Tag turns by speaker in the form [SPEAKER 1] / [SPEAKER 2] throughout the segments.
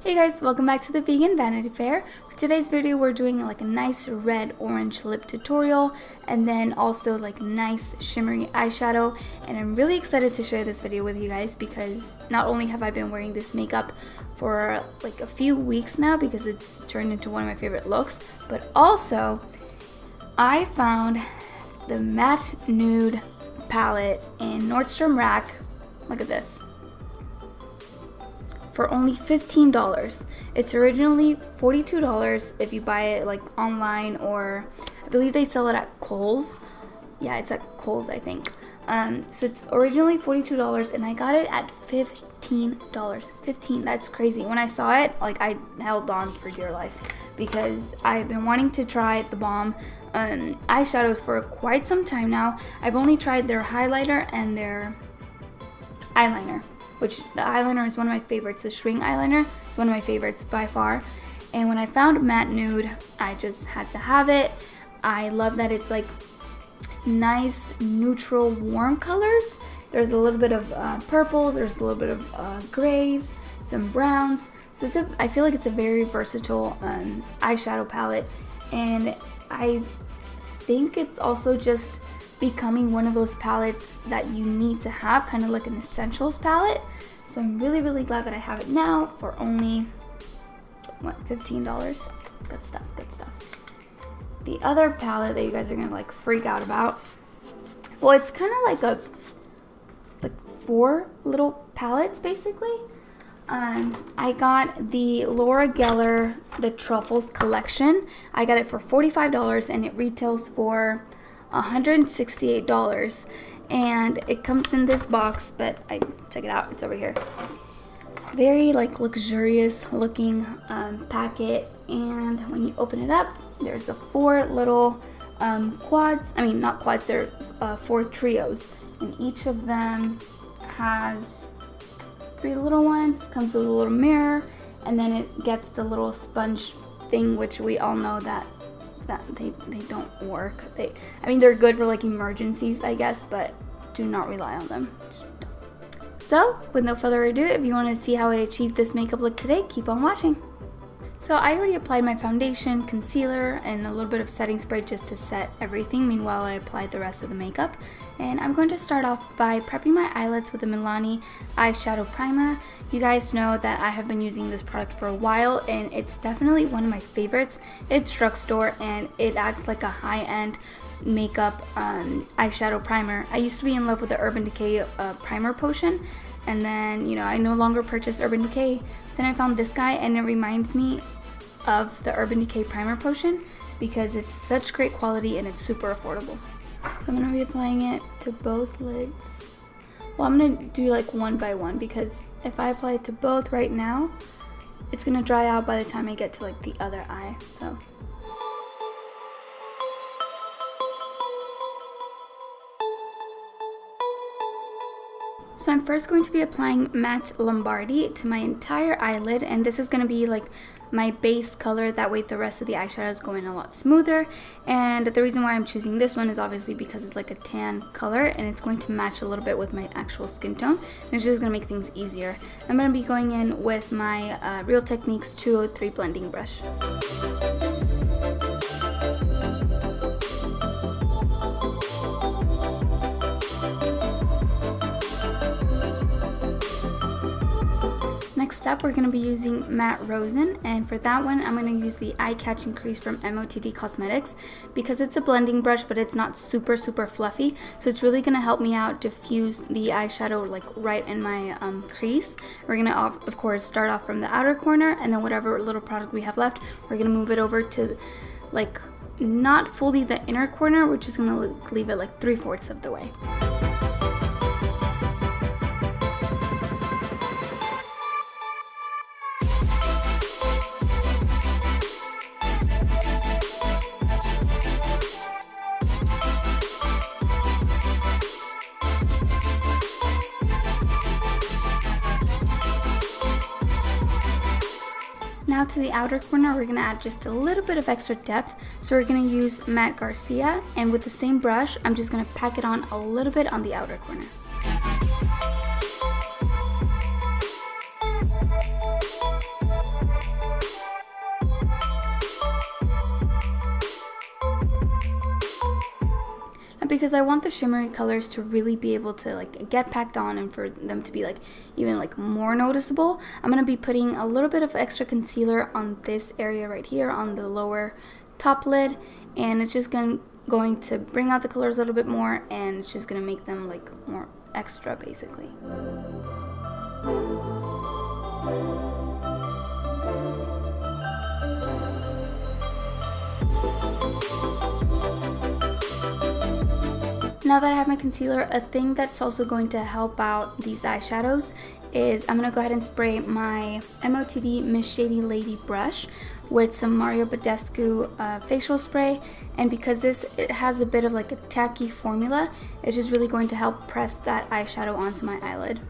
[SPEAKER 1] Hey guys, welcome back to the Vegan Vanity Fair. For today's video, we're doing like a nice red orange lip tutorial and then also like nice shimmery eyeshadow. And I'm really excited to share this video with you guys because not only have I been wearing this makeup for like a few weeks now because it's turned into one of my favorite looks, but also I found the matte nude palette in Nordstrom Rack. Look at this. For only $15. It's originally $42 if you buy it like online, or I believe they sell it at Kohl's. Yeah, it's at Kohl's, I think. So it's originally $42 and I got it at $15. 15, that's crazy. When I saw it, like I held on for dear life because I've been wanting to try the Balm eyeshadows for quite some time now. I've only tried their highlighter and their eyeliner, which the eyeliner is one of my favorites. The string eyeliner is one of my favorites by far. And when I found matte nude, I just had to have it. I love that it's like nice, neutral, warm colors. There's a little bit of purples, there's a little bit of grays, some browns. So I feel like it's a very versatile eyeshadow palette. And I think it's also just becoming one of those palettes that you need to have, kind of like an essentials palette. So I'm really glad that I have it now for only what, $15. Good stuff, good stuff. The other palette that you guys are gonna like freak out about, well, it's kind of like four little palettes basically. I got the Laura Geller, the Truffles collection. I got it for $45 and it retails for $168, and it comes in this box, but I check it out, it's over here. It's very like luxurious looking packet, and when you open it up, there's the four little quads. I mean, not quads, they're four trios, and each of them has three little ones. Comes with a little mirror, and then it gets the little sponge thing, which we all know that they don't work. I mean, they're good for like emergencies, I guess, but do not rely on them. So with no further ado, if you want to see how I achieved this makeup look today, keep on watching. So I already applied my foundation, concealer, and a little bit of setting spray just to set everything. Meanwhile, I applied the rest of the makeup. And I'm going to start off by prepping my eyelids with the Milani eyeshadow primer. You guys know that I have been using this product for a while, and it's definitely one of my favorites. It's drugstore, and it acts like a high-end makeup eyeshadow primer. I used to be in love with the Urban Decay primer potion, and then, you know, I no longer purchase Urban Decay. Then I found this guy, and it reminds me of the Urban Decay primer potion because it's such great quality and it's super affordable. So I'm going to be applying it to both lids. Well, I'm going to do like one by one because if I apply it to both right now, it's going to dry out by the time I get to like the other eye. So I'm first going to be applying Matte Lombardy to my entire eyelid, and this is going to be like my base color. That way the rest of the eyeshadow is going a lot smoother. And the reason why I'm choosing this one is obviously because it's like a tan color and it's going to match a little bit with my actual skin tone. And it's just going to make things easier. I'm going to be going in with my Real Techniques 203 blending brush. Next up, we're going to be using Matte Rosin, and for that one, I'm going to use the Catching Crease from MOTD Cosmetics because it's a blending brush, but it's not super fluffy, so it's really going to help me out diffuse the eyeshadow like right in my crease. We're going to, of course, start off from the outer corner, and then whatever little product we have left, we're going to move it over to like not fully the inner corner. We're just going to leave it like 3/4 of the way. Now to the outer corner, we're going to add just a little bit of extra depth. So we're going to use Matte Garcia, and with the same brush, I'm just going to pack it on a little bit on the outer corner. because I want the shimmery colors to really be able to like get packed on and for them to be like even like more noticeable, I'm going to be putting a little bit of extra concealer on this area right here on the lower top lid, and it's just going to bring out the colors a little bit more, and it's just going to make them like more extra basically. Now that I have my concealer, a thing that's also going to help out these eyeshadows is I'm going to go ahead and spray my MOTD Miss Shady Lady brush with some Mario Badescu facial spray, and because it has a bit of like a tacky formula, it's just really going to help press that eyeshadow onto my eyelid.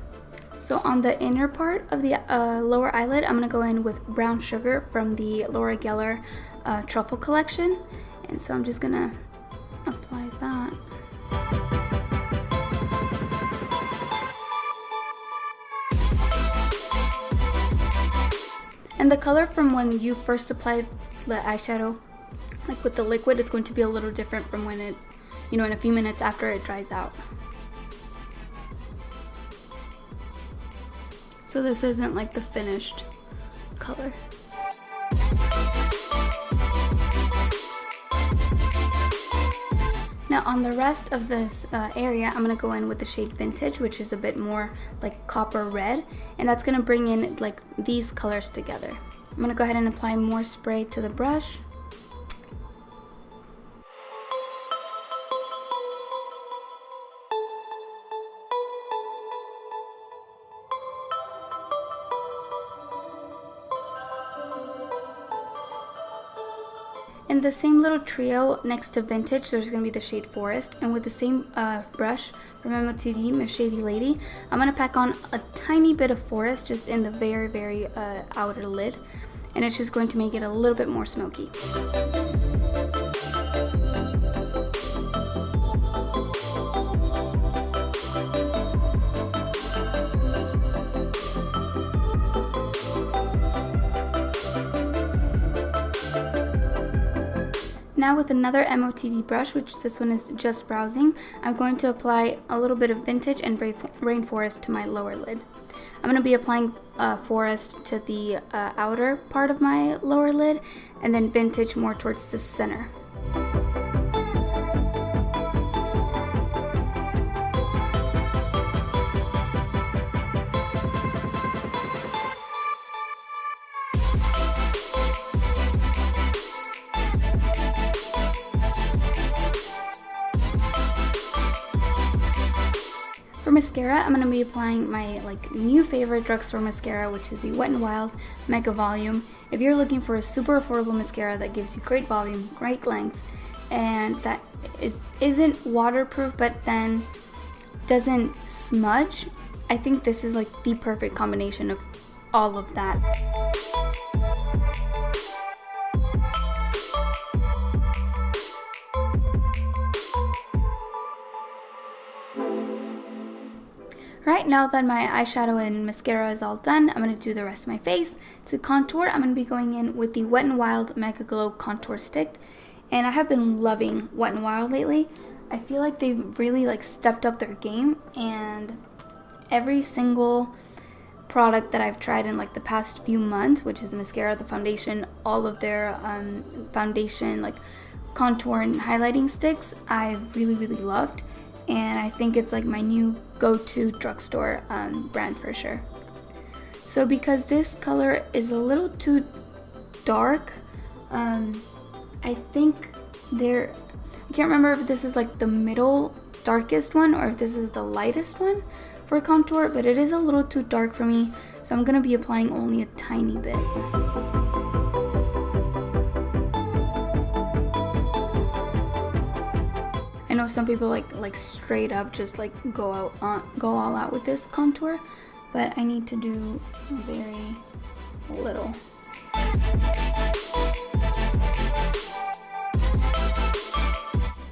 [SPEAKER 1] So on the inner part of the lower eyelid, I'm going to go in with Brown Sugar from the Laura Geller Truffle collection, and so I'm just going to apply that. And the color from when you first applied the eyeshadow, like with the liquid, it's going to be a little different from when it, in a few minutes after it dries out. So this isn't like the finished color. Now on the rest of this area, I'm going to go in with the shade Vintage, which is a bit more like copper red, and that's going to bring in like these colors together. I'm going to go ahead and apply more spray to the brush. In the same little trio next to Vintage, there's going to be the shade Forest, and with the same brush from MOTD Miss Shady Lady, I'm going to pack on a tiny bit of Forest just in the very, very outer lid, and it's just going to make it a little bit more smoky. Now with another MOTD brush, which this one is just browsing, I'm going to apply a little bit of Vintage and Rainforest to my lower lid. I'm going to be applying Forest to the outer part of my lower lid, and then Vintage more towards the center. For mascara, I'm going to be applying my new favorite drugstore mascara, which is the Wet n Wild MegaVolume. If you're looking for a super affordable mascara that gives you great volume, great length, and that isn't waterproof but then doesn't smudge, I think this is like the perfect combination of all of that. Right, now that my eyeshadow and mascara is all done, I'm going to do the rest of my face. To contour, I'm going to be going in with the Wet n Wild Mega Glow Contour Stick. And I have been loving Wet n Wild lately. I feel like they've really stepped up their game, and every single product that I've tried in the past few months, which is the mascara, the foundation, all of their foundation, contour and highlighting sticks, I've really, really loved. And I think it's my new go-to drugstore brand for sure. So because this color is a little too dark, I think I can't remember if this is the middle darkest one or if this is the lightest one for contour, but it is a little too dark for me, so I'm going to be applying only a tiny bit. I know some people like straight up just go all out with this contour, but I need to do very little.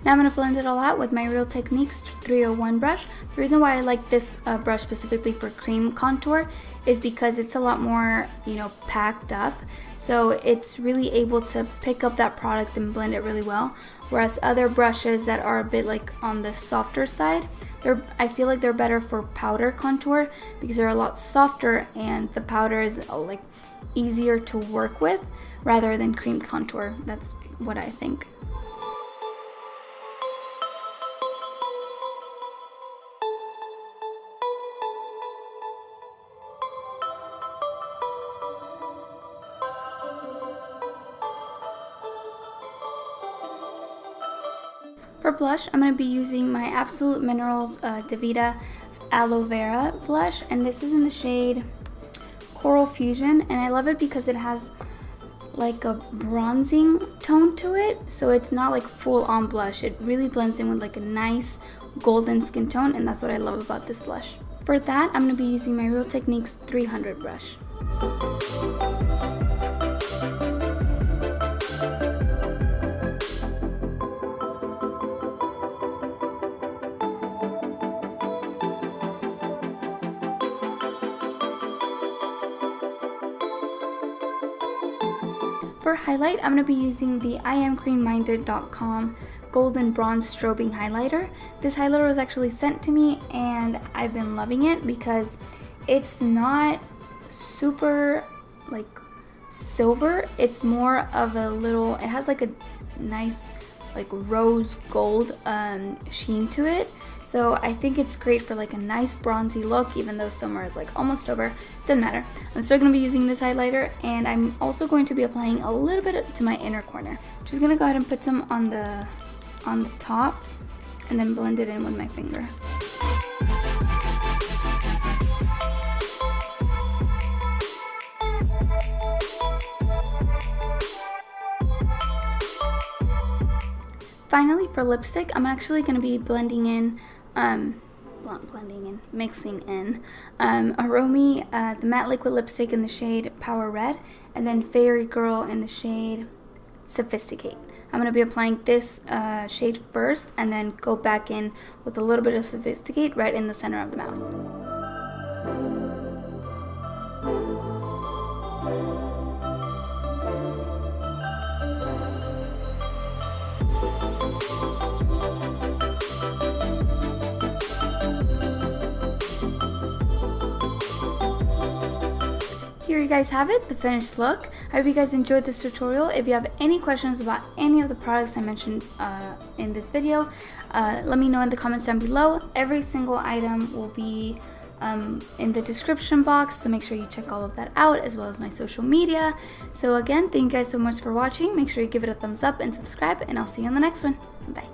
[SPEAKER 1] Now I'm going to blend it all out with my Real Techniques 301 brush. The reason why I like this brush specifically for cream contour is because it's a lot more, packed up. So it's really able to pick up that product and blend it really well. whereas other brushes that are a bit like on the softer side, I feel like they're better for powder contour because they're a lot softer and the powder is like easier to work with rather than cream contour. That's what I think. For blush, I'm going to be using my Absolute Minerals DeVita Aloe Vera blush, and this is in the shade Coral Fusion, and I love it because it has like a bronzing tone to it, so it's not like full on blush. It really blends in with like a nice golden skin tone, and that's what I love about this blush. For that, I'm going to be using my Real Techniques 300 brush. For highlight, I'm going to be using the IamQueenMinded.com Golden Bronze Strobing Highlighter. This highlighter was actually sent to me and I've been loving it because it's not super like silver. It's more of a little, it has like a nice like rose gold sheen to it. So I think it's great for like a nice bronzy look, even though summer is like almost over. Doesn't matter. I'm still going to be using this highlighter, and I'm also going to be applying a little bit to my inner corner. Just going to go ahead and put some on the top and then blend it in with my finger. Finally, for lipstick, I'm actually going to be mixing in Aromi, the matte liquid lipstick in the shade Power Red, and then Fairy Girl in the shade Sophisticate. I'm going to be applying this shade first and then go back in with a little bit of Sophisticate right in the center of the mouth. Here you guys have it, the finished look. I hope you guys enjoyed this tutorial. If you have any questions about any of the products I mentioned in this video, let me know in the comments down below. Every single item will be in the description box, so make sure you check all of that out, as well as my social media. So again, thank you guys so much for watching. Make sure you give it a thumbs up and subscribe, and I'll see you on the next one. Bye.